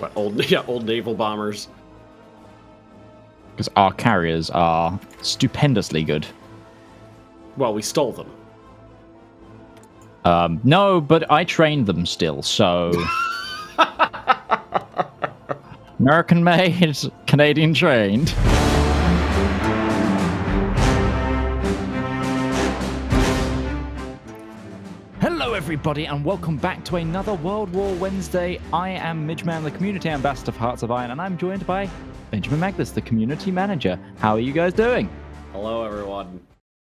But old naval bombers. Because our carriers are stupendously good. Well, we stole them. No, but I trained them still, so... American-made, Canadian-trained. Hello, everybody, and welcome back to another World War Wednesday. I am Midgeman, the Community Ambassador for Hearts of Iron, and I'm joined by Benjamin Magnus, the Community Manager. How are you guys doing? Hello, everyone.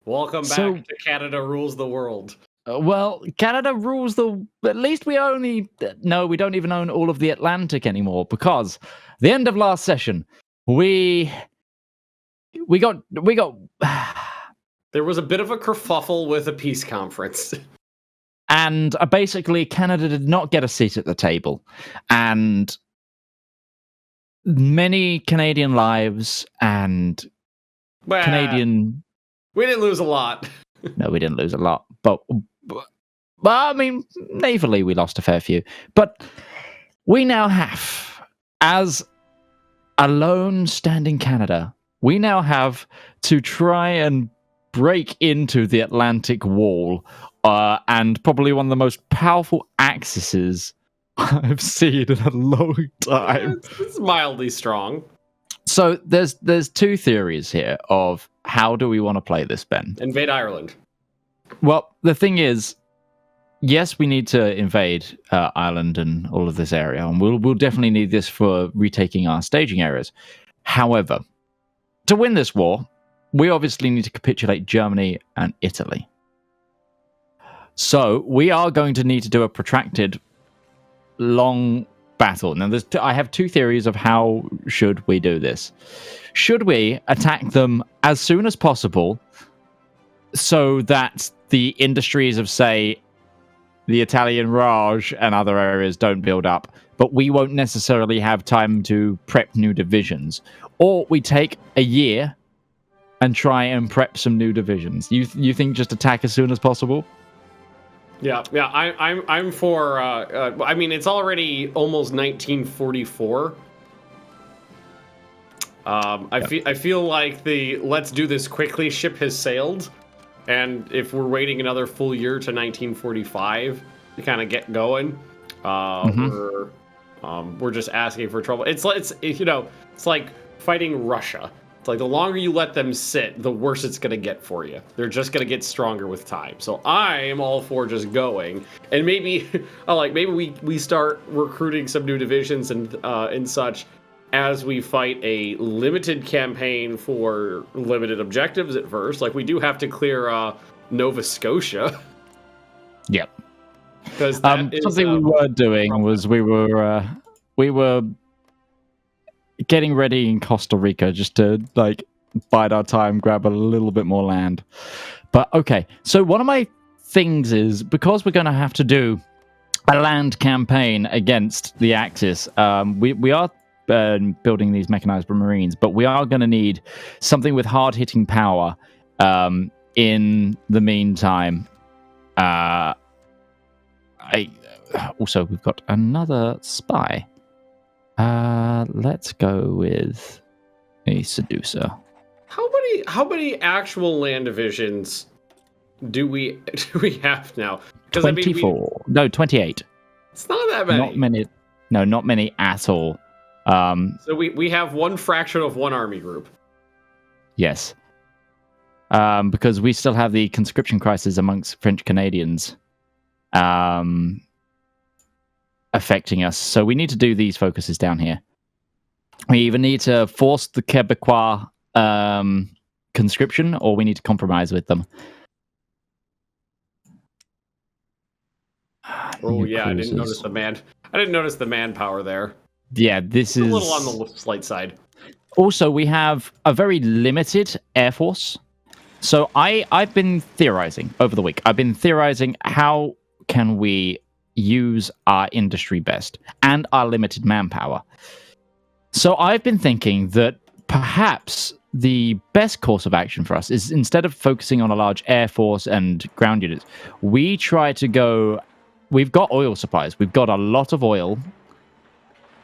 Welcome back to Canada Rules the World. Well, Canada rules the... At least we only... No, we don't even own all of the Atlantic anymore, because the end of last session, we got... There was a bit of a kerfuffle with a peace conference. And basically, Canada did not get a seat at the table. And many Canadian lives and Canadian... We didn't lose a lot. No, we didn't lose a lot. But I mean, navally, we lost a fair few. But we now have, as a lone standing Canada, we now have to try and break into the Atlantic Wall. And probably one of the most powerful axes I've seen in a long time. It's mildly strong. So there's two theories here of how do we want to play this, Ben? Invade Ireland. Well, the thing is, yes, we need to invade Ireland and all of this area, and we'll definitely need this for retaking our staging areas. However, to win this war, we obviously need to capitulate Germany and Italy. So we are going to need to do a protracted, long battle. Now, I have two theories of how should we do this. Should we attack them as soon as possible so that the industries of, say, the Italian Raj and other areas don't build up, but we won't necessarily have time to prep new divisions? Or we take a year and try and prep some new divisions? You think just attack as soon as possible? Yeah. I'm for. I mean, it's already almost 1944. I feel like the "let's do this quickly" ship has sailed, and if we're waiting another full year to 1945 to kind of get going, we're just asking for trouble. It's like fighting Russia. Like, the longer you let them sit, the worse it's going to get for you. They're just going to get stronger with time. So I am all for just going. And maybe we start recruiting some new divisions and such as we fight a limited campaign for limited objectives at first. Like, we do have to clear Nova Scotia. Yep. Because something we were doing was we were getting ready in Costa Rica just to bide our time, grab a little bit more land. But okay, so one of my things is, because we're going to have to do a land campaign against the Axis, we are building these mechanized marines, but we are going to need something with hard-hitting power in the meantime. Also, we've got another spy. Let's go with a seducer. How many actual land divisions do we have now? 24. No, 28. It's not that many. Not many. No, not many at all. So we have one fraction of one army group. Yes. Because we still have the conscription crisis amongst French Canadians. Affecting us, so we need to do these focuses down here. We either need to force the Quebecois conscription, or we need to compromise with them. Oh yeah, I didn't notice the manpower there. Yeah, this is a little on the slight side. Also, we have a very limited air force. So I've been theorizing over the week. I've been theorizing how can we use our industry best and our limited manpower. So I've been thinking that perhaps the best course of action for us is, instead of focusing on a large air force and ground units, we try to go... We've got oil supplies. We've got a lot of oil.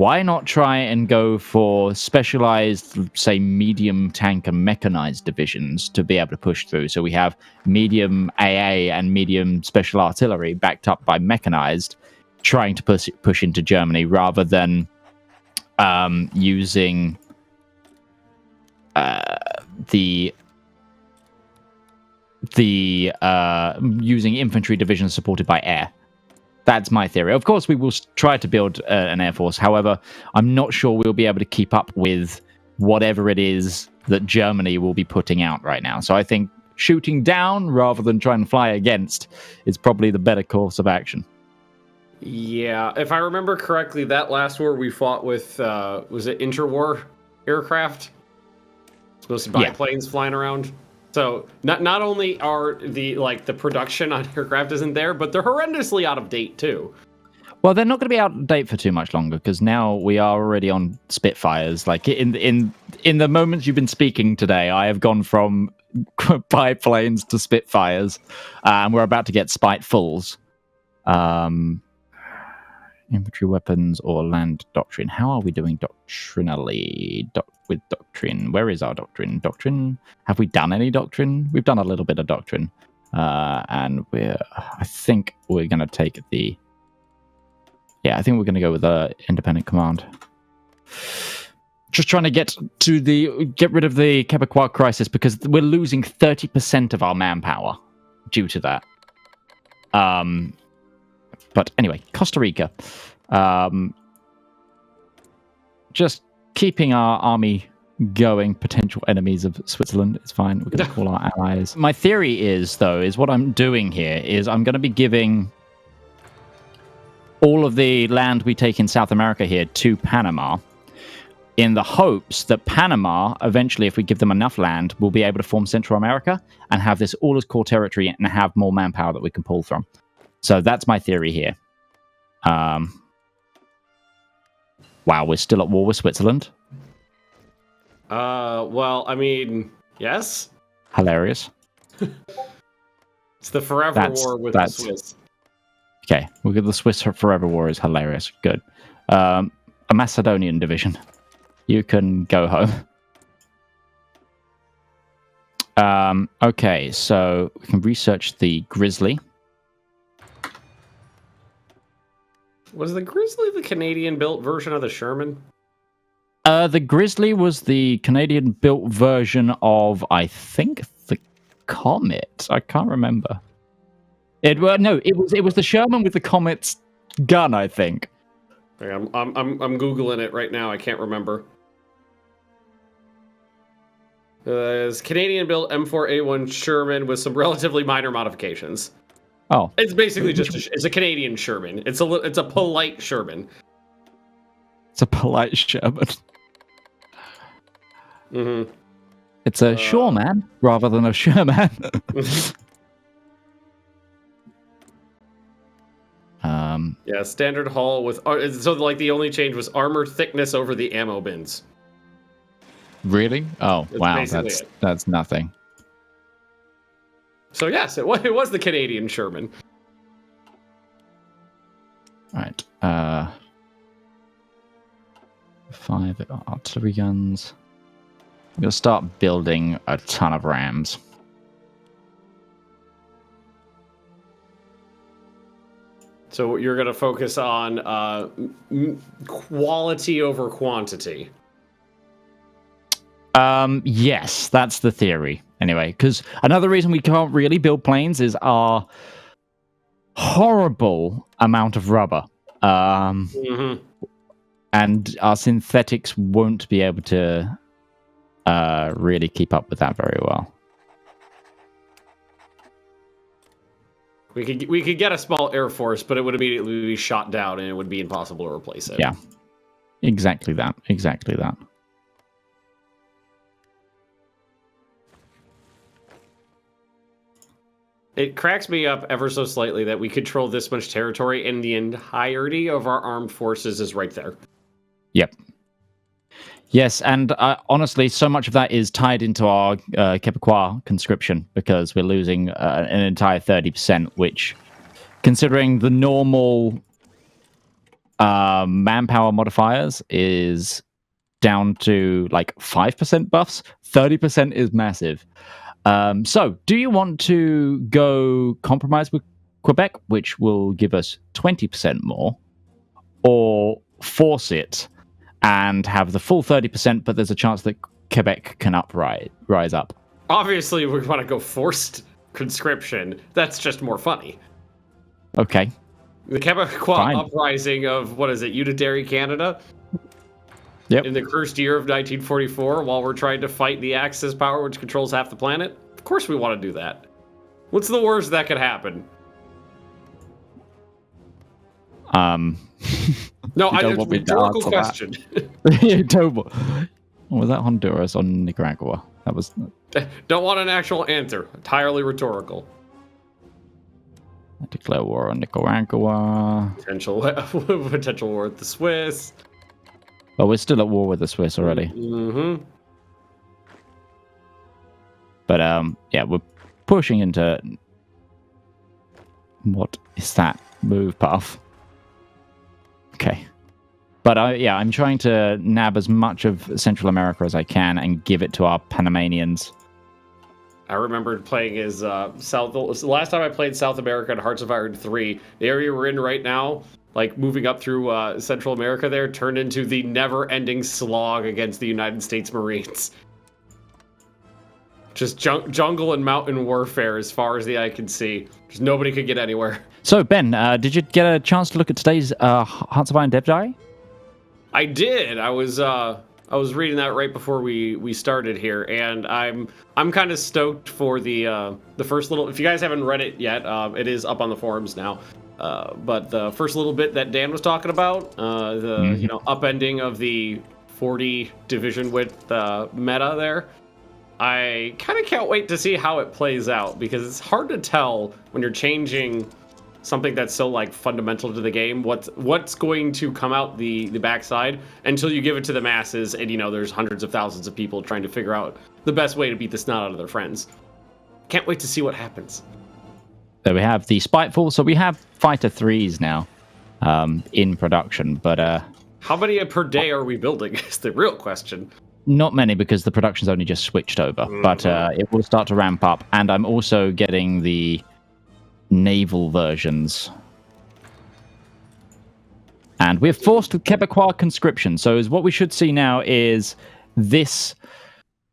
why not try and go for specialized, say, medium tank and mechanized divisions to be able to push through? So we have medium AA and medium special artillery backed up by mechanized, trying to push into Germany rather than using using infantry divisions supported by air. That's my theory. Of course, we will try to build an air force. However, I'm not sure we'll be able to keep up with whatever it is that Germany will be putting out right now. So I think shooting down rather than trying to fly against is probably the better course of action. Yeah, if I remember correctly, that last war we fought with, was it interwar aircraft? It's mostly biplanes flying around. So not only are the production on aircraft isn't there, but they're horrendously out of date too. Well, they're not going to be out of date for too much longer because now we are already on Spitfires. Like in the moments you've been speaking today, I have gone from biplanes to Spitfires, and we're about to get Spitefuls. Infantry weapons or land doctrine. How are we doing doctrinally with doctrine? Where is our doctrine? Doctrine? Have we done any doctrine? We've done a little bit of doctrine. And I think we're going to take the... Yeah, I think we're going to go with the independent command. Just trying to get rid of the Quebecois crisis because we're losing 30% of our manpower due to that. But anyway, Costa Rica. Just keeping our army going, potential enemies of Switzerland is fine. We're going to call our allies. My theory is what I'm doing here is I'm going to be giving all of the land we take in South America here to Panama in the hopes that Panama, eventually, if we give them enough land, will be able to form Central America and have this all as core territory and have more manpower that we can pull from. So that's my theory here. Wow, we're still at war with Switzerland. Well, I mean, yes. Hilarious. It's the forever war with the Swiss. Okay, we'll give the Swiss forever war is hilarious. Good. A Macedonian division. You can go home. Okay, so we can research the Grizzly. Was the Grizzly the Canadian-built version of the Sherman? The Grizzly was the Canadian-built version of, I think, the Comet. I can't remember. It was the Sherman with the Comet's gun, I think. I'm googling it right now. I can't remember. It's Canadian-built M4A1 Sherman with some relatively minor modifications. Oh, it's basically just it's a Canadian Sherman. It's a polite Sherman. It's a polite Sherman. Mm-hmm. It's a shoreman rather than a Sherman. Yeah, standard hull with so the only change was armor thickness over the ammo bins. Really? Oh, wow, that's nothing. So yes, it was the Canadian Sherman. Right. 5 artillery guns. I'm going to start building a ton of rams. So you're going to focus on quality over quantity. Yes, that's the theory. Anyway, because another reason we can't really build planes is our horrible amount of rubber. And our synthetics won't be able to really keep up with that very well. We could get a small air force, but it would immediately be shot down, and it would be impossible to replace it. Yeah, exactly that. Exactly that. It cracks me up ever so slightly that we control this much territory, and the entirety of our armed forces is right there. Yep. Yes, and honestly, so much of that is tied into our Quebecois conscription because we're losing an entire 30%, which, considering the normal manpower modifiers is down to like 5% buffs. 30% is massive. So, do you want to go compromise with Quebec, which will give us 20% more, or force it and have the full 30%, but there's a chance that Quebec can rise up? Obviously, we want to go forced conscription. That's just more funny. Okay. The Quebecois uprising of, what is it, Unitary Canada? Yep. In the cursed year of 1944, while we're trying to fight the Axis power, which controls half the planet? Of course we want to do that. What's the worst that could happen? No, it's a rhetorical question. You don't. Was that Honduras or Nicaragua? That was. Don't want an actual answer. Entirely rhetorical. I declare war on Nicaragua. Potential war with the Swiss. Oh, we're still at war with the Swiss already. Mm-hmm. But yeah, we're pushing into. What is that move path? Okay. But I'm trying to nab as much of Central America as I can and give it to our Panamanians. I remember playing as South. The last time I played South America in Hearts of Iron 3, the area we're in right now, like moving up through Central America there, turned into the never-ending slog against the United States Marines. Just jungle and mountain warfare as far as the eye can see. Just nobody could get anywhere. So, Ben, did you get a chance to look at today's Hearts of Iron Dev Diary? I did. I was reading that right before we started here, and I'm kind of stoked for the first little. If you guys haven't read it yet, it is up on the forums now. But the first little bit that Dan was talking about, upending of the 40 division width meta there. I kind of can't wait to see how it plays out, because it's hard to tell when you're changing something that's so like fundamental to the game what's going to come out the backside until you give it to the masses, and there's hundreds of thousands of people trying to figure out the best way to beat the snot out of their friends. Can't wait to see what happens. So we have the Spiteful. So we have Fighter 3s now in production, but how many per day are we building is the real question. Not many, because the production's only just switched over, but it will start to ramp up. And I'm also getting the naval versions. And we're forced with Quebecois conscription. So what we should see now is this.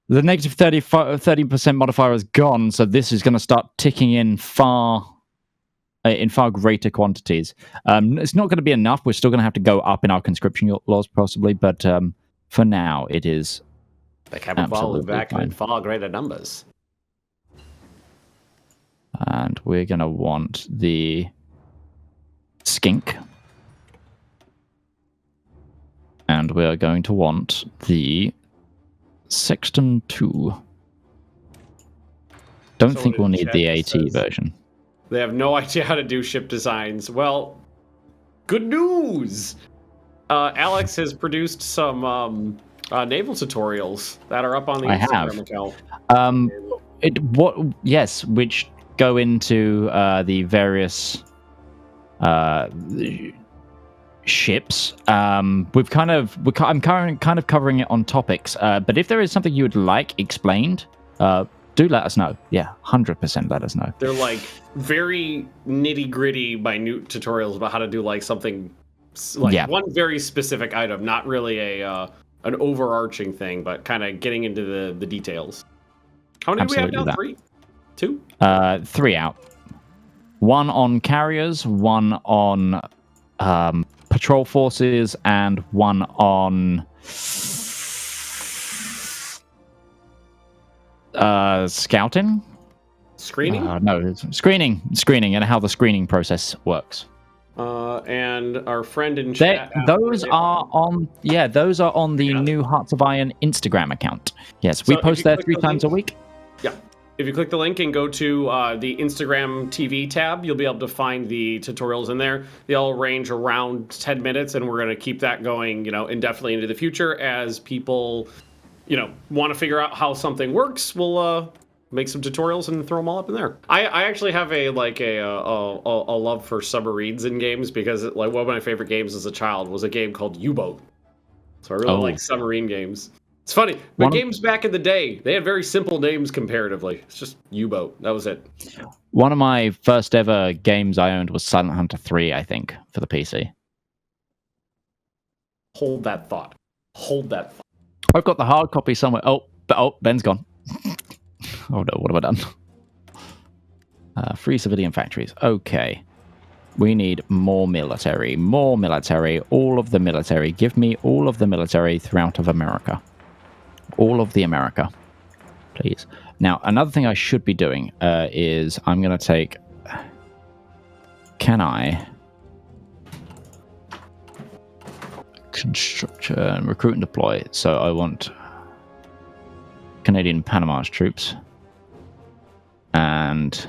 The negative 30% modifier is gone, so this is going to start ticking in far greater quantities. It's not going to be enough. We're still going to have to go up in our conscription laws, possibly, but for now, it is. The Quebecois is back in far greater numbers. And we're going to want the skink. And we're going to want the Sexton 2. Don't think we'll need the AT version. They have no idea how to do ship designs. Well, good news! Alex has produced some naval tutorials that are up on the Instagram account. Yes, which go into the various ships. I'm kind of covering it on topics. But if there is something you would like explained, do let us know. Yeah, 100% let us know. They're like very nitty gritty, minute tutorials about how to do like something, like one very specific item, not really an overarching thing, but kind of getting into the details. How many do we have now? 3? 2? 3 out. 1 on carriers, 1 on patrol forces, and 1 on scouting? Screening? No, screening, and how the screening process works. And our friend in chat. Those are on the new Hearts of Iron Instagram account. Yes, we post there 3 times a week. Yeah. If you click the link and go to the Instagram TV tab, you'll be able to find the tutorials in there. They all range around 10 minutes, and we're going to keep that going, indefinitely into the future as people, want to figure out how something works. We'll make some tutorials and throw them all up in there. I actually have a love for submarines in games because like one of my favorite games as a child was a game called U-Boat. So I really like submarine games. It's funny, but games back in the day, they had very simple names comparatively. It's just U-Boat. That was it. One of my first ever games I owned was Silent Hunter 3, I think, for the PC. Hold that thought. Hold that thought. I've got the hard copy somewhere. Oh, Ben's gone. Oh no, what have I done? Free civilian factories. Okay. We need more military. More military. All of the military. Give me all of the military throughout of America. All of the America. Please. Now, another thing I should be doing is I'm going to take... Can I... Construct and recruit and deploy. So I want Canadian Panama's troops. And...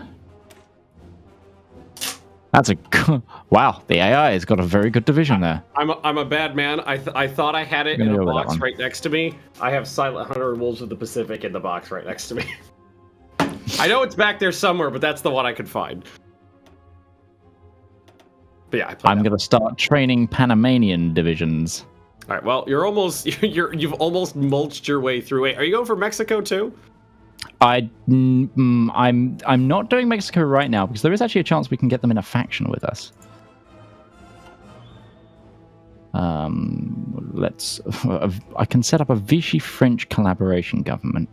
That's a wow. The AI has got a very good division there. I'm a bad man. I thought I had it in a box right next to me. I have Silent Hunter and Wolves of the Pacific in the box right next to me. I know it's back there somewhere, but that's the one I could find. But yeah, I'm gonna start training Panamanian divisions. All right. Well, you've almost mulched your way through it. Are you going for Mexico too? I'm not doing Mexico right now because there is actually a chance we can get them in a faction with us. I can set up a Vichy-French collaboration government.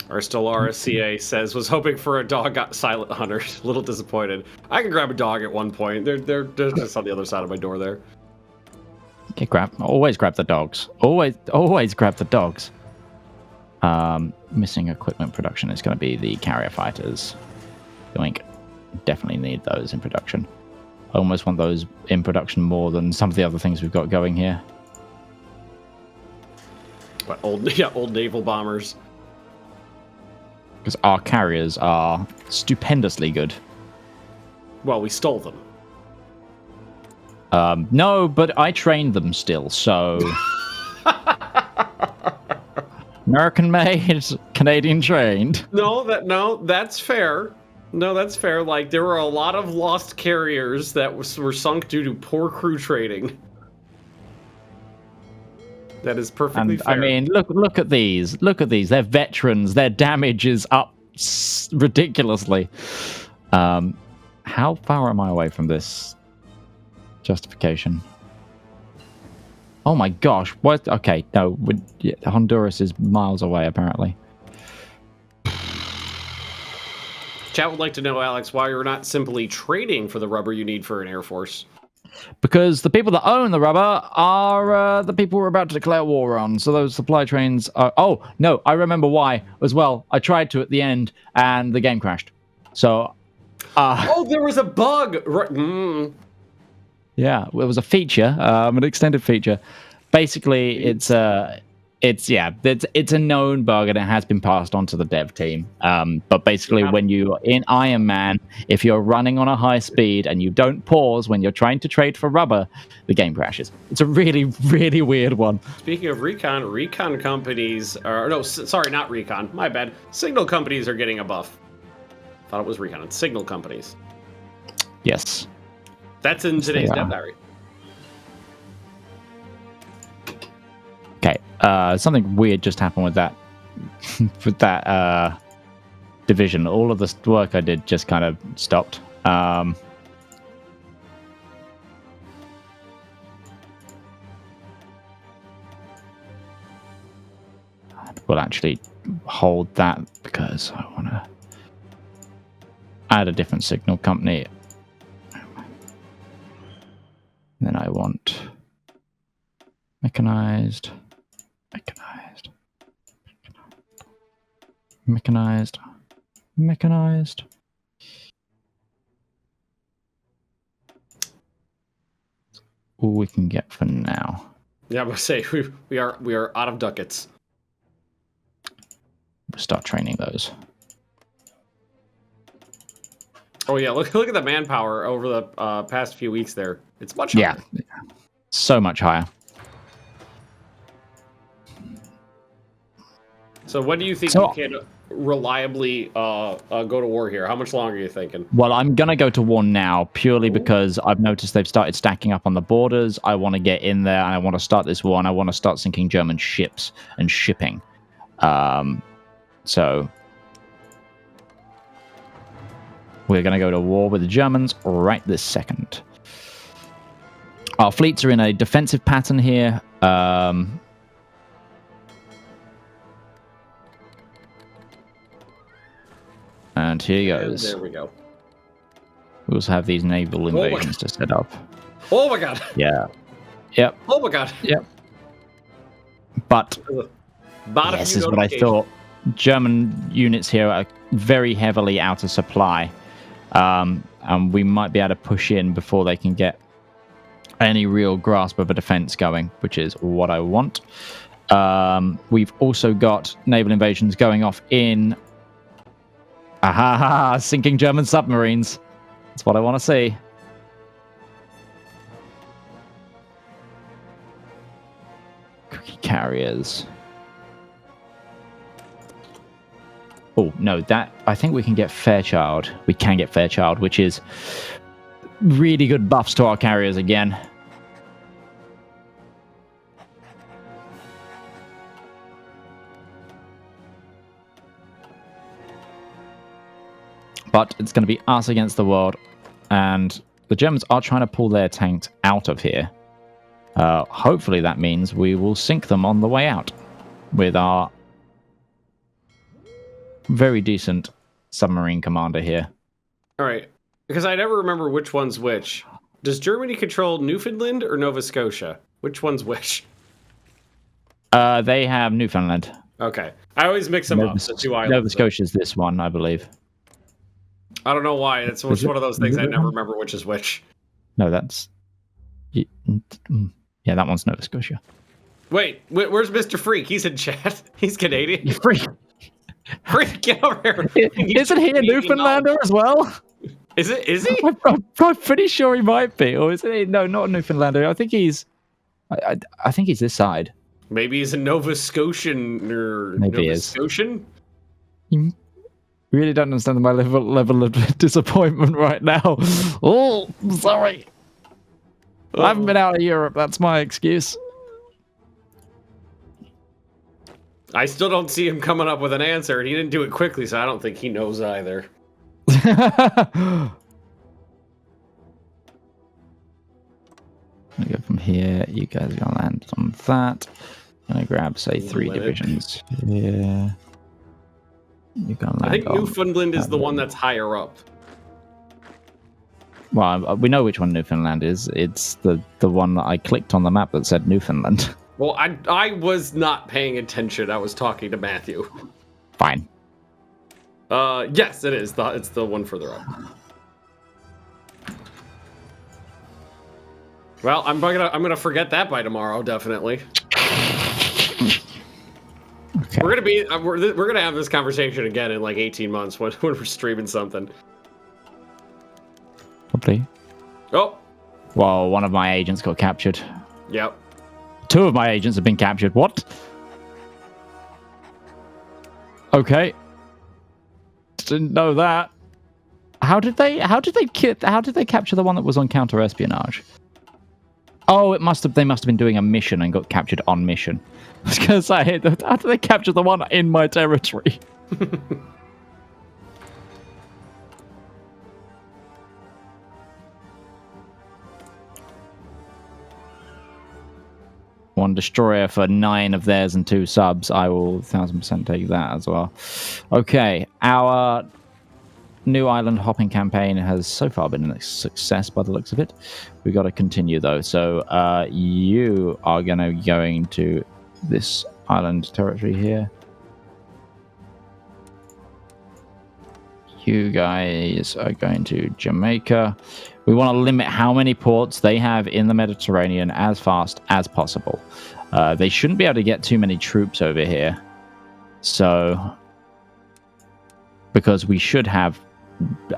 Our Stellaris CA says was hoping for a dog, got Silent Hunter. A little disappointed. I can grab a dog at one point. They're just on the other side of my door there. Okay, always grab the dogs. Always grab the dogs. Missing equipment production is going to be the carrier fighters. Yoink. Definitely need those in production. I almost want those in production more than some of the other things we've got going here. But old naval bombers. Because our carriers are stupendously good. Well, we stole them. No, but I trained them still, so... American made, Canadian trained. No, that's fair. No, that's fair. Like, there were a lot of lost carriers that were sunk due to poor crew training. That is perfectly fair. I mean, look at these. Look at these. They're veterans. Their damage is up ridiculously. How far am I away from this justification? Oh my gosh. What? Okay, no. Honduras is miles away, apparently. Chat would like to know, Alex, why you're not simply trading for the rubber you need for an Air Force. Because the people that own the rubber are the people we're about to declare war on. So those supply trains are... Oh, no, I remember why as well. I tried to at the end, and the game crashed. So... Oh, there was a bug! Yeah, it was a feature, an extended feature. Basically, it's a known bug and it has been passed on to the dev team. But basically, when you're in Iron Man, if you're running on a high speed and you don't pause when you're trying to trade for rubber, the game crashes. It's a really, really weird one. Speaking of recon companies are... No, sorry, not recon. My bad. Signal companies are getting a buff. Thought it was recon. It's signal companies. Yes. That's in today's dev diary. Okay, something weird just happened with that division. All of the work I did just kind of stopped. We'll actually hold that because I want to add a different signal company. Then I want mechanized. All we can get for now. Yeah, I'm gonna say we are out of ducats. We'll start training those. Oh yeah, look at the manpower over the past few weeks there. It's much higher. Yeah, so much higher. So when do you think you can reliably go to war here? How much longer are you thinking? Well, I'm going to go to war now purely because I've noticed they've started stacking up on the borders. I want to get in there and I want to start this war and I want to start sinking German ships and shipping. So we're going to go to war with the Germans right this second. Our fleets are in a defensive pattern here. And here goes. There we go. We also have these naval invasions to set up. Oh my god. Yeah. Yep. Oh my god. Yep. But this is what I thought. German units here are very heavily out of supply. And we might be able to push in before they can get any real grasp of a defense going, which is what I want. We've also got naval invasions going off in sinking German submarines. That's what I want to see. Cookie carriers. Oh, no, that... I think we can get Fairchild. We can get Fairchild, which is really good buffs to our carriers again. But it's going to be us against the world. And the Germans are trying to pull their tanks out of here. Hopefully that means we will sink them on the way out with our very decent submarine commander here. All right. Because I never remember which one's which. Does Germany control Newfoundland or Nova Scotia? Which one's which? They have Newfoundland. Okay. I always mix them up. The two islands. Nova Scotia is this one, I believe. I don't know why. It's one of those things I never remember which is which. No, that's... Yeah, that one's Nova Scotia. Wait, where's Mr. Freak? He's in chat. He's Canadian. Freak! Freak, get over here. Isn't he a Newfoundlander as well? Is he? I'm pretty sure he might be. Or is he? No, not a Newfoundlander. I think he's... I think he's this side. Maybe he's a Nova Scotian or Maybe Nova he is. Scotian? You really don't understand my level of disappointment right now. Oh, sorry. I haven't been out of Europe. That's my excuse. I still don't see him coming up with an answer, and he didn't do it quickly, so I don't think he knows either. I go from here. You guys are gonna land on that. I'm gonna grab, say, 3 divisions. Yeah. You're gonna land. I think Newfoundland is the one that's higher up. Well, we know which one Newfoundland is. It's the one that I clicked on the map that said Newfoundland. Well, I was not paying attention. I was talking to Matthew. Fine. Yes, it is. It's the one further up. Well, I'm gonna forget that by tomorrow, definitely. Okay. We're gonna have this conversation again in like 18 months when we're streaming something. Probably. Oh. Well, one of my agents got captured. Yep. 2 of my agents have been captured. What? Okay. Didn't know that. How did they capture the one that was on counter espionage? Oh, they must have been doing a mission and got captured on mission. I was gonna say, how did they capture the one in my territory? One destroyer for 9 of theirs and 2 subs. I will 1000% take that as well. Okay, our new island hopping campaign has so far been a success by the looks of it. We've got to continue though. So you are going to this island territory here. You guys are going to Jamaica. We want to limit how many ports they have in the Mediterranean as fast as possible. They shouldn't be able to get too many troops over here. So, because we should have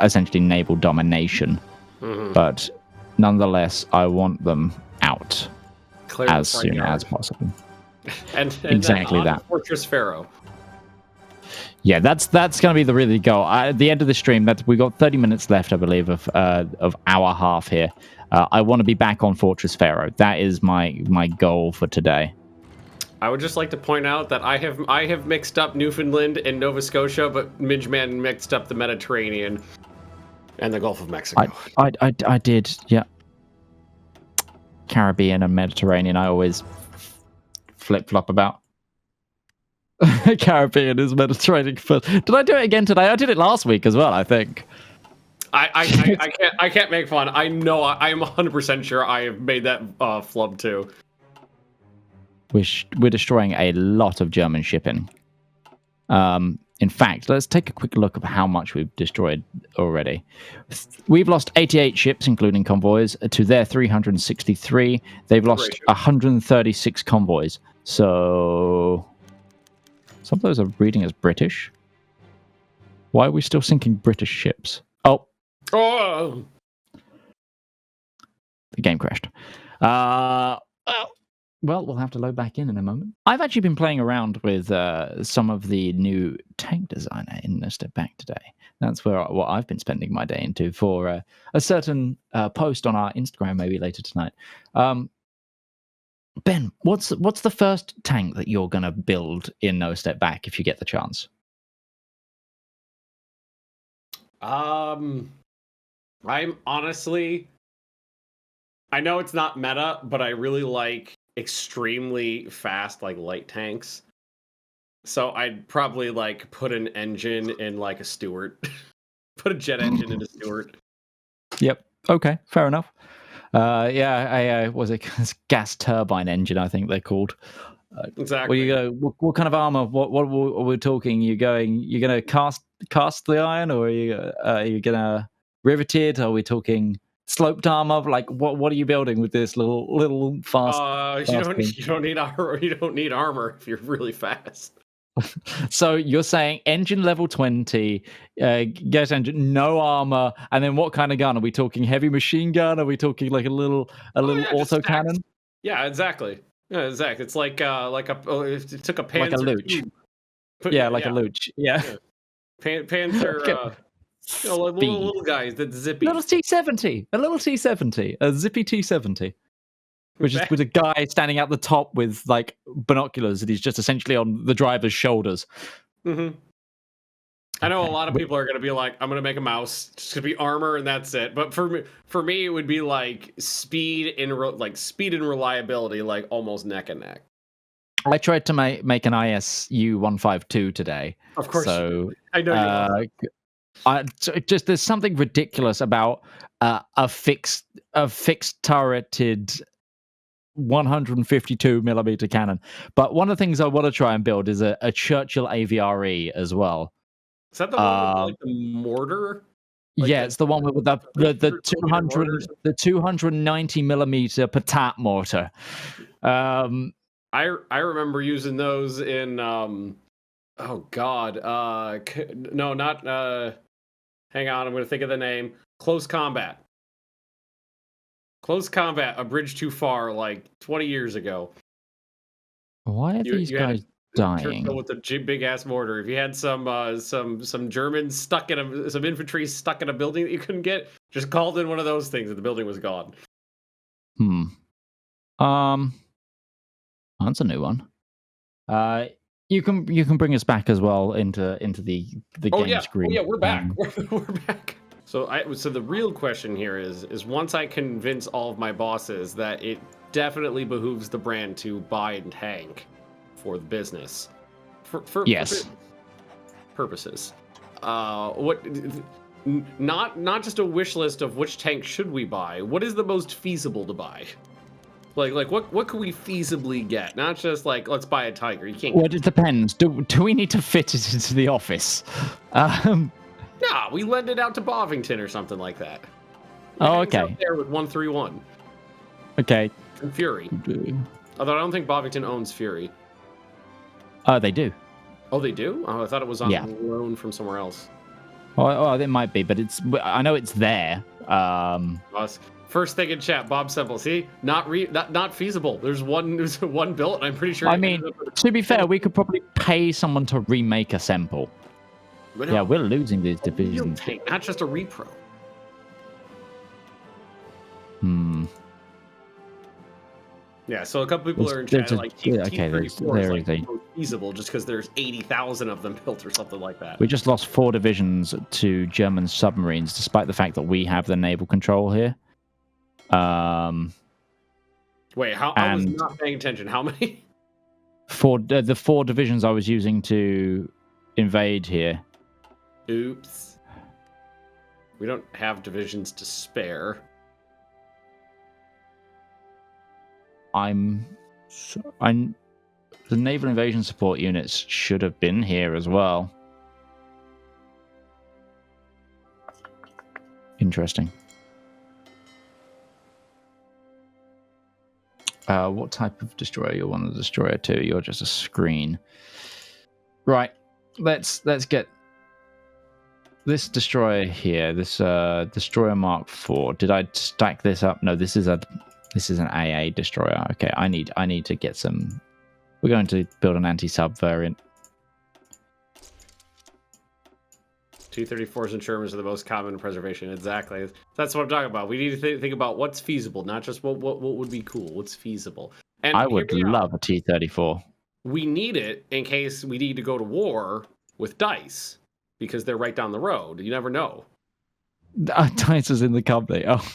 essentially naval domination. Mm-hmm. But nonetheless, I want them out as soon as possible. and exactly that. Fortress Pharaoh. Yeah, that's going to be the really goal. At the end of the stream, that we got 30 minutes left, I believe, of hour half here. I want to be back on Fortress Pharaoh. That is my goal for today. I would just like to point out that I have mixed up Newfoundland and Nova Scotia, but Midgeman mixed up the Mediterranean and the Gulf of Mexico. I did, yeah. Caribbean and Mediterranean, I always flip-flop about. Caribbean is Mediterranean. But did I do it again today? I did it last week as well, I think. I can't make fun. I know I'm 100% sure I have made that flub too. We're destroying a lot of German shipping. In fact, let's take a quick look at how much we've destroyed already. We've lost 88 ships, including convoys, to their 363. They've lost 136 convoys. So some of those are reading as British. Why are we still sinking British ships? Oh, the game crashed. Well, we'll have to load back in a moment. I've actually been playing around with some of the new tank designer in No Step Back today. That's what I've been spending my day into for a certain post on our Instagram maybe later tonight. Ben, what's the first tank that you're going to build in No Step Back if you get the chance? I'm honestly, I know it's not meta, but I really like extremely fast light tanks. So I'd probably put an engine in a Stuart. Put a jet engine in a Stuart. Yep. Okay. Fair enough. Yeah. Was it gas turbine engine? I think they're called. Exactly. What kind of armor? What are we talking? You're gonna cast the iron, or are you gonna riveted? Are we talking sloped armor? What are you building with this little fast? You don't need armor. You don't need armor if you're really fast. So you're saying engine level 20, gas engine, no armor, and then what kind of gun? Are we talking heavy machine gun? Are we talking a little auto cannon? Yeah, exactly. Yeah, exactly. It's like if it took a Panzer. Like a Luch. A Luch. Yeah. Panzer. Little guys that zippy. A little T-70, a zippy T-70, which is with a guy standing at the top with binoculars, and he's just essentially on the driver's shoulders. Mm-hmm. I know a lot of people are going to be like, I'm going to make a mouse. It's going to be armor and that's it. But for me, it would be speed and reliability, almost neck and neck. I tried to make an ISU 152 today. Of course. So I know there's something ridiculous about a fixed turreted 152 millimeter cannon. But one of the things I want to try and build is a Churchill AVRE as well. Is that the one with the mortar? Yeah, it's the one with the 290 millimeter Patat mortar. I remember using those in oh god, no, not hang on, I'm going to think of the name. Close Combat, A Bridge Too Far, 20 years ago. Why are these guys dying? With a big ass mortar. If you had some Germans stuck in some infantry stuck in a building that you couldn't get, just called in one of those things and the building was gone. That's a new one. You can bring us back as well into the game screen. Oh yeah, we're back. We're back. So the real question here is once I convince all of my bosses that it definitely behooves the brand to buy a tank for the business, for business purposes. Not just a wish list of which tank should we buy. What is the most feasible to buy? What could we feasibly get? Not just let's buy a Tiger. You can't. Well, it depends. Do we need to fit it into the office? Nah, we lend it out to Bovington or something like that. Oh, okay. Out there with 131. Okay. And Fury. Although I don't think Bovington owns Fury. They do. Oh, they do? Oh, I thought it was on loan from somewhere else. Oh, it might be, but I know it's there. First thing in chat, Bob Semple. See, not feasible. There's one built, and I'm pretty sure. I mean, to be fair, we could probably pay someone to remake a sample. But yeah, we're losing these divisions. Tank, not just a repro. Yeah, so a couple people are in chat like T-34 is like feasible just because there's 80,000 of them built or something like that. We just lost 4 divisions to German submarines, despite the fact that we have the naval control here. Wait, I was not paying attention. How many? The 4 divisions I was using to invade here. Oops. We don't have divisions to spare. The naval invasion support units should have been here as well. Interesting. What type of destroyer you want a destroyer to? You're just a screen. Right. Let's get this destroyer here. This destroyer Mark IV. Did I stack this up? No, this is an AA destroyer. Okay, I need to get some. We're going to build an anti-sub variant. T-34s and Shermans are the most common in preservation. Exactly. That's what I'm talking about. We need to think about what's feasible, not just what would be cool. What's feasible. And I would love a T-34. We need it in case we need to go to war with DICE because they're right down the road. You never know. DICE is in the company. Oh.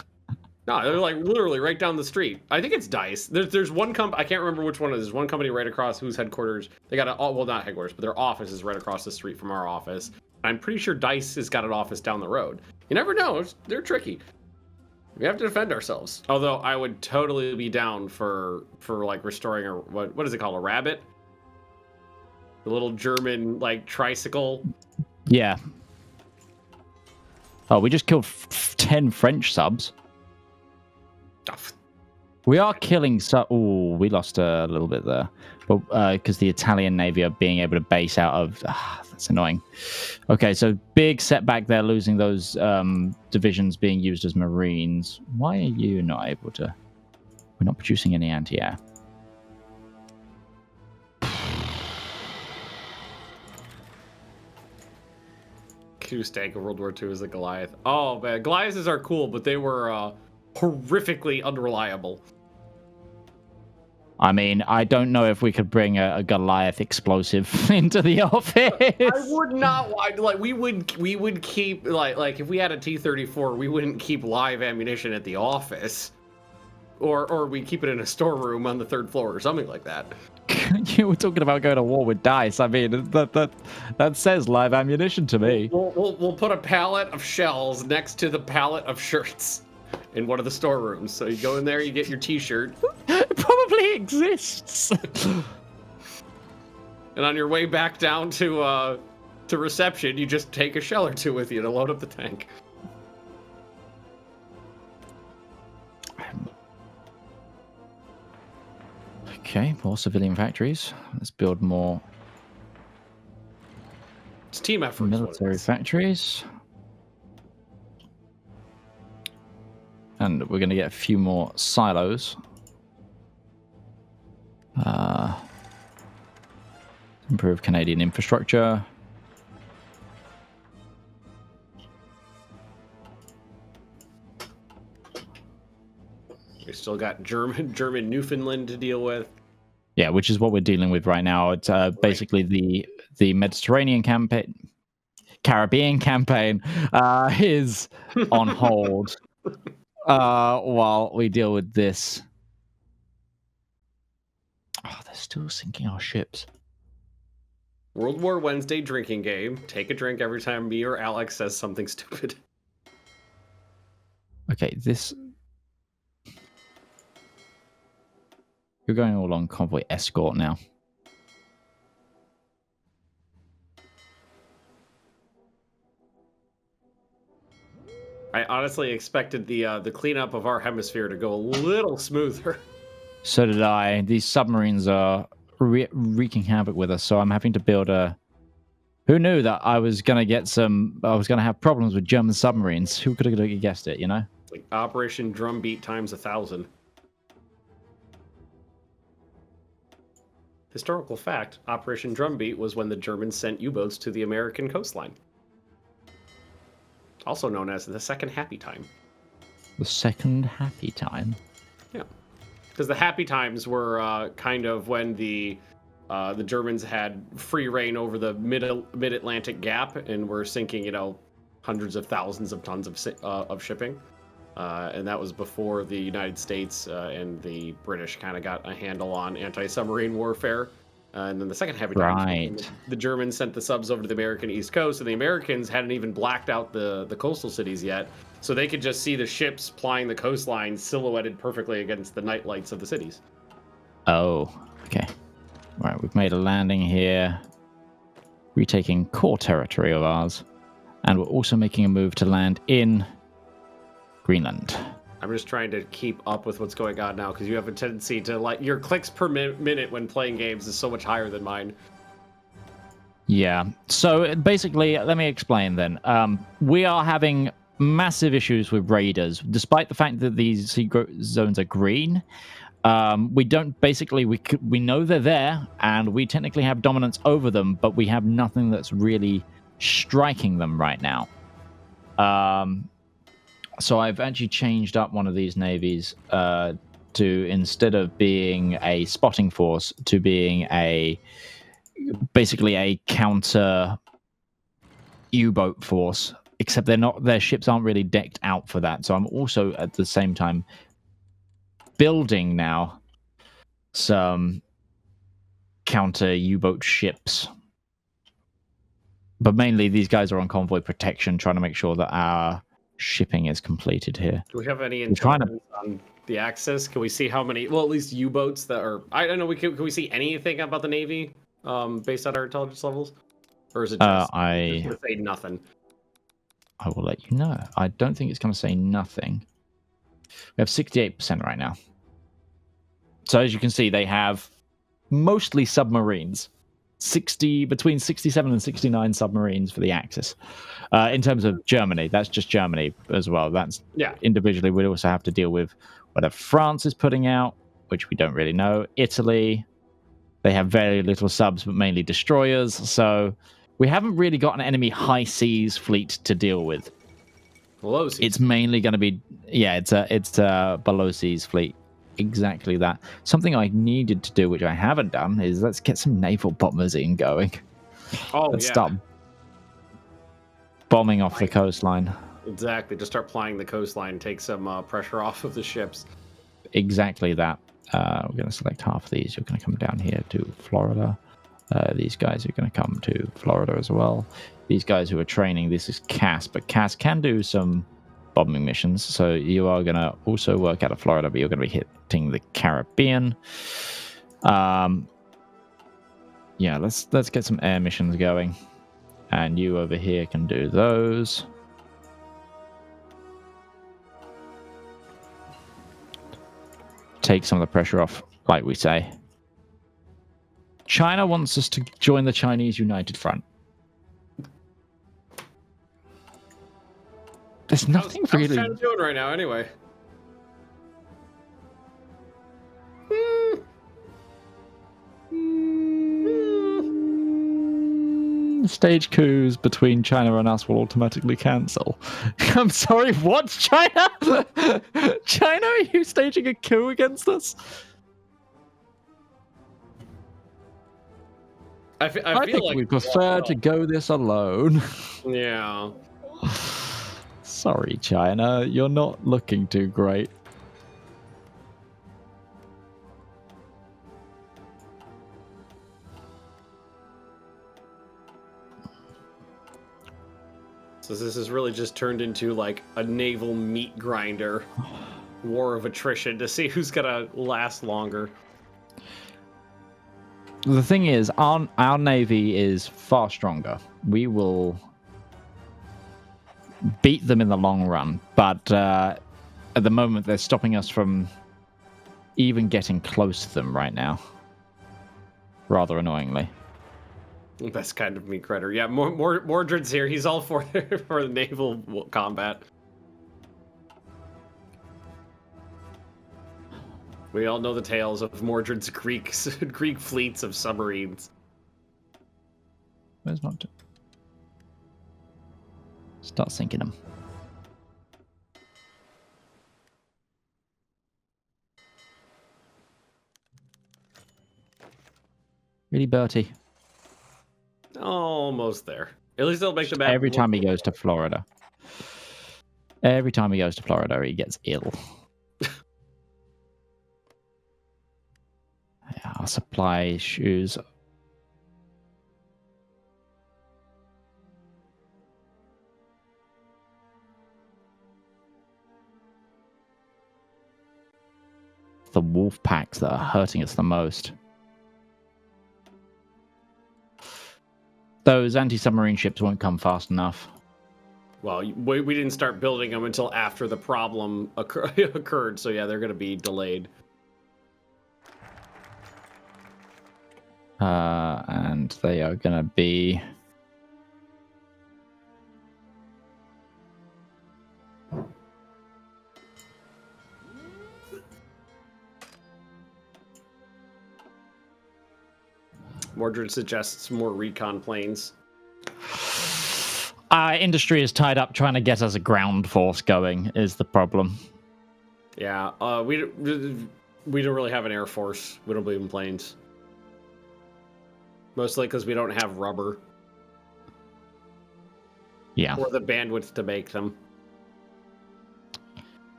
No, they're like literally right down the street. I think it's DICE. There's one company, I can't remember which one it is. There's one company right across whose headquarters, they got well, not headquarters, but their office is right across the street from our office. I'm pretty sure DICE has got an office down the road. You never know. They're tricky. We have to defend ourselves. Although I would totally be down for like restoring what is it called? A rabbit? The little German like tricycle. Yeah. Oh, we just killed 10 French subs. We are killing oh, we lost a little bit there, but because the Italian Navy are being able to base out of. That's annoying. Okay, so big setback there, losing those divisions being used as Marines. Why are you not able to? We're not producing any anti-air. Q tank of World War II is the Goliath. Oh man, Goliaths are cool, but they were horrifically unreliable. I mean, I don't know if we could bring a Goliath explosive into the office. I would not. Like we would keep like if we had a T-34, we wouldn't keep live ammunition at the office, or we keep it in a storeroom on the 3rd floor or something like that. You were talking about going to war with DICE. I mean, that says live ammunition to me. We'll put a pallet of shells next to the pallet of shirts in one of the storerooms. So you go in there, you get your T-shirt. It probably exists. And on your way back down to reception, you just take a shell or 2 with you to load up the tank. Okay, more civilian factories. Let's build more. It's team effort. Military factories. And we're going to get a few more silos. Improve Canadian infrastructure. We still got German Newfoundland to deal with. Yeah, which is what we're dealing with right now. It's basically the Mediterranean campaign, Caribbean campaign is on hold while we deal with this. Oh, they're still sinking our ships. World War Wednesday drinking game. Take a drink every time me or Alex says something stupid. Okay, this... You're going all on convoy escort now. I honestly expected the cleanup of our hemisphere to go a little smoother. So did I. These submarines are wreaking havoc with us, so I'm having to build a Who knew that I was going to have problems with German submarines? Who could have guessed it, you know? Like Operation Drumbeat times 1,000. Historical fact, Operation Drumbeat was when the Germans sent U-boats to the American coastline. Also known as the Second Happy Time. The Second Happy Time? Yeah. Because the Happy Times were kind of when the Germans had free reign over the mid-Atlantic gap and were sinking, hundreds of thousands of tons of shipping. And that was before the United States and the British kind of got a handle on anti-submarine warfare. And then the second Happy Time, right. The Germans sent the subs over to the American East Coast, and the Americans hadn't even blacked out the coastal cities yet, so they could just see the ships plying the coastline silhouetted perfectly against the night lights of the cities. Oh, okay. Right, we've made a landing here, retaking core territory of ours, and we're also making a move to land in Greenland. I'm just trying to keep up with what's going on now, because you have a tendency to, your clicks per minute when playing games is so much higher than mine. Yeah, so basically, let me explain then. We are having massive issues with raiders, despite the fact that these secret zones are green. We don't, basically, we know they're there, and we technically have dominance over them, but we have nothing that's really striking them right now. So I've actually changed up one of these navies to, instead of being a spotting force, to being basically a counter U-boat force, except their ships aren't really decked out for that. So I'm also at the same time building now some counter U-boat ships. But mainly these guys are on convoy protection, trying to make sure that our shipping is completed here. Do we have any intelligence on the Axis? Can we see how many, well, at least U-boats that are, I don't know, can we see anything about the Navy based on our intelligence levels? Or is it just going to say nothing? I will let you know. I don't think it's going to say nothing. We have 68% right now. So as you can see, they have mostly submarines. Between 67 and 69 submarines for the Axis. In terms of Germany, that's just Germany as well. That's individually. We also have to deal with whatever France is putting out, which we don't really know. Italy, they have very little subs, but mainly destroyers. So we haven't really got an enemy high seas fleet to deal with. Below seas. It's mainly going to be, it's a below seas fleet. Exactly that. Something I needed to do, which I haven't done, is let's get some naval bombers in going. Let's start bombing off the coastline. Exactly. Just start plying the coastline, take some pressure off of the ships. Exactly that. We're going to select half of these. You're going to come down here to Florida. These guys are going to come to Florida as well. These guys who are training, this is Cass, but Cass can do some bombing missions, so you are going to also work out of Florida, but you're going to be hitting the Caribbean. Let's get some air missions going, and you over here can do those. Take some of the pressure off, like we say. China wants us to join the Chinese United Front. There's nothing really. How's China doing right now, anyway? Stage coups between China and us will automatically cancel. I'm sorry, what? China? China, are you staging a coup against us? I feel like we prefer to go this alone. Yeah. Sorry, China, you're not looking too great. So this has really just turned into like a naval meat grinder, war of attrition to see who's gonna last longer. The thing is, our navy is far stronger. We will beat them in the long run, but at the moment they're stopping us from even getting close to them right now. Rather annoyingly. Best kind of meat critter. Yeah, Mordred's here. He's all for for the naval combat. We all know the tales of Mordred's Greek fleets of submarines. Where's not? Start sinking them. Really, Bertie? Almost there. At least they'll make the map. Every time he goes to Florida. Every time he goes to Florida, he gets ill. Our supply issues. The wolf packs that are hurting us the most. Those anti-submarine ships won't come fast enough. Well, we didn't start building them until after the problem occurred, so yeah, they're going to be delayed. And they are going to be... Mordred suggests more recon planes. Industry is tied up trying to get us a ground force going, is the problem. Yeah, we don't really have an air force. We don't believe in planes. Mostly because we don't have rubber. Yeah. Or the bandwidth to make them.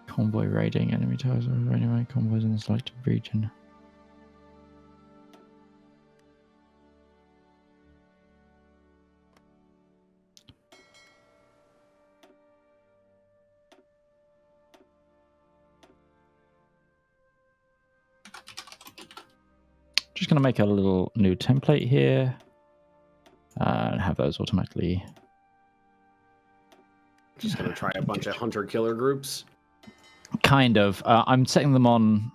Convoy raiding enemy towers. Anyway, convoys in the selected region. Just going to make a little new template here and have those automatically. Just going to try a bunch of hunter-killer groups. Kind of. I'm setting them on.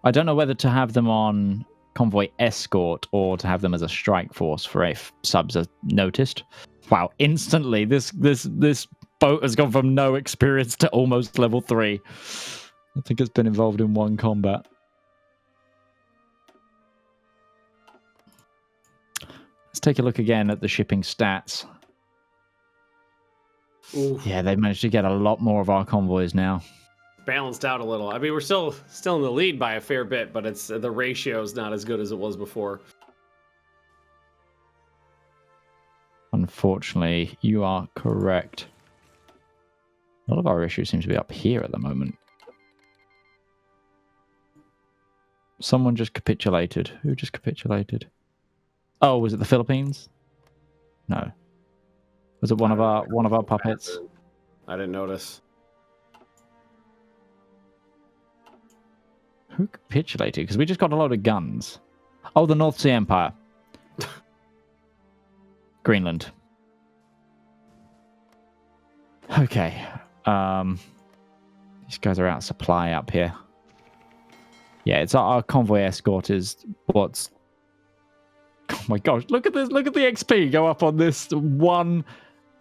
I don't know whether to have them on convoy escort or to have them as a strike force for if subs are noticed. Wow! Instantly, this boat has gone from no experience to almost level 3. I think it's been involved in one combat. Let's take a look again at the shipping stats. Oof. Yeah, they've managed to get a lot more of our convoys now. Balanced out a little. I mean, we're still in the lead by a fair bit, but it's the ratio is not as good as it was before. Unfortunately, you are correct. A lot of our issues seem to be up here at the moment. Someone just capitulated. Who just capitulated? Oh, was it the Philippines? No. Was it one of our puppets? I didn't notice. Who capitulated? Because we just got a load of guns. Oh, the North Sea Empire. Greenland. Okay. These guys are out of supply up here. Yeah, it's our convoy escort is what's... Oh my gosh, look at this. Look at the XP go up on this one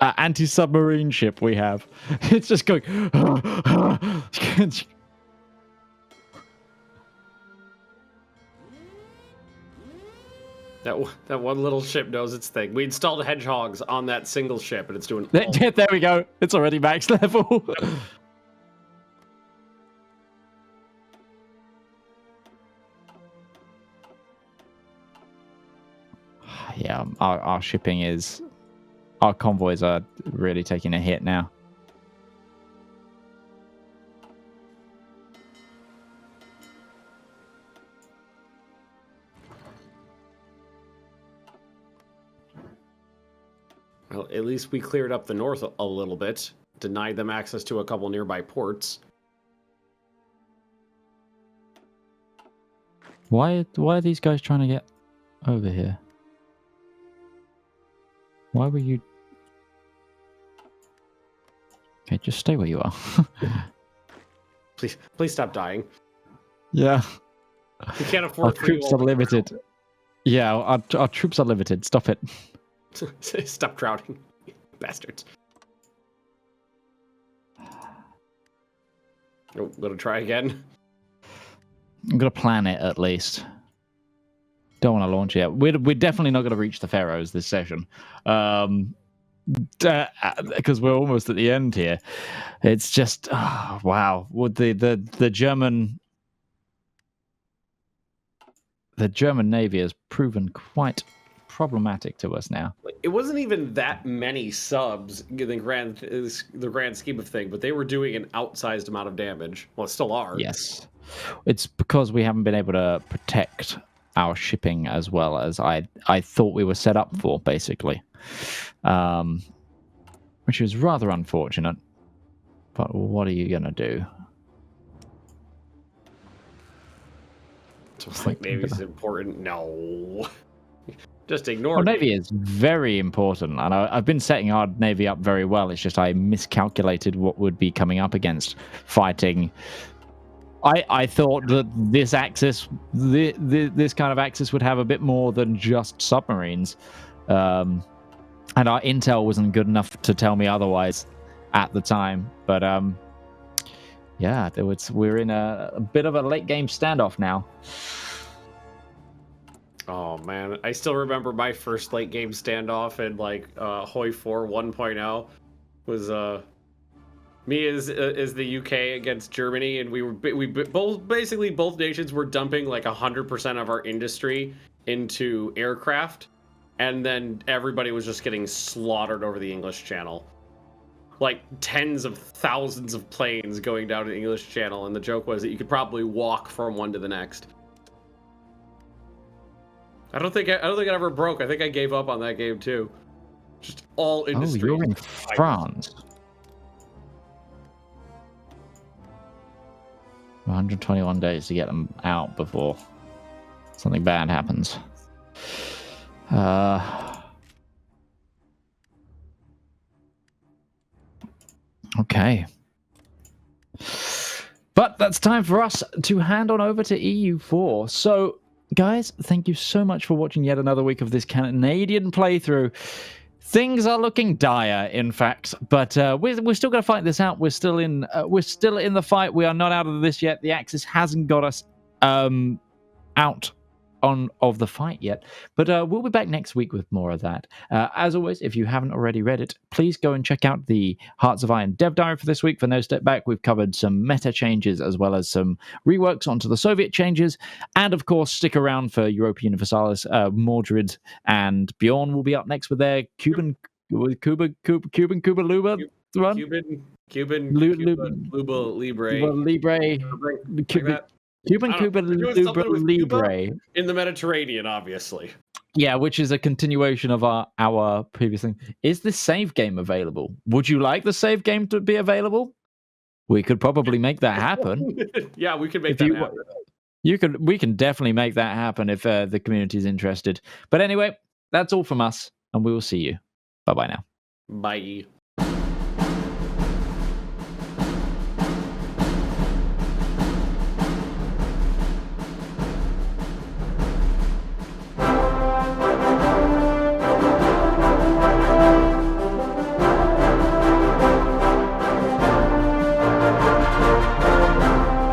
anti-submarine ship we have. It's just going... That one little ship knows its thing. We installed hedgehogs on that single ship, and it's doing... There we go. It's already max level. Yeah, our shipping is... Our convoys are really taking a hit now. Well, at least we cleared up the north a little bit. Denied them access to a couple nearby ports. Why are these guys trying to get over here? Why were you... Okay, just stay where you are. Please stop dying. Yeah. We can't afford... Our troops are limited. Yeah, our troops are limited. Stop it. Stop crowding, bastards. Oh, gonna try again. I'm gonna plan it at least. Don't want to launch yet. We're definitely not going to reach the Pharaohs this session, because we're almost at the end here. It's just wow. Would the German Navy has proven quite problematic to us now. It wasn't even that many subs in the grand scheme of thing, but they were doing an outsized amount of damage. Well, it still are. Yes, it's because we haven't been able to protect our shipping as well as I thought we were set up for, basically, which is rather unfortunate. But what are you gonna do? Just like Navy's important. No. Just ignore Well, me. Navy is very important, and I've been setting our Navy up very well. It's just I miscalculated what would be coming up against fighting. I thought that this axis, this kind of axis, would have a bit more than just submarines, and our intel wasn't good enough to tell me otherwise at the time. But yeah, we're in a bit of a late game standoff now. Oh man, I still remember my first late game standoff in like Hoi 4 1.0 was me as the UK against Germany, and we both nations were dumping like 100% of our industry into aircraft, and then everybody was just getting slaughtered over the English Channel. Like tens of thousands of planes going down the English Channel, and the joke was that you could probably walk from one to the next. I don't think it ever broke. I think I gave up on that game too. Just all industry. Oh, you're in France. 121 days to get them out before something bad happens. Okay. But that's time for us to hand on over to EU4. So, guys, thank you so much for watching yet another week of this Canadian playthrough. Things are looking dire, in fact, but we're still going to fight this out. We're still in the fight. We are not out of this yet. The Axis hasn't got us out of the fight yet, but we'll be back next week with more of that. As always, if you haven't already read it, please go and check out the Hearts of Iron dev diary for this week. For No Step Back, we've covered some meta changes as well as some reworks onto the Soviet changes, and of course stick around for Europa Universalis. Mordred and Bjorn will be up next with their Cuban Luba run. Cuban Luba Libre. Cuban Luba Libre in the Mediterranean, obviously. Yeah, which is a continuation of our previous thing. Is the save game available? Would you like the save game to be available? We could probably make that happen. Yeah, we could make that happen. We can definitely make that happen if the community is interested. But anyway, that's all from us, and we will see you. Bye-bye now. Bye.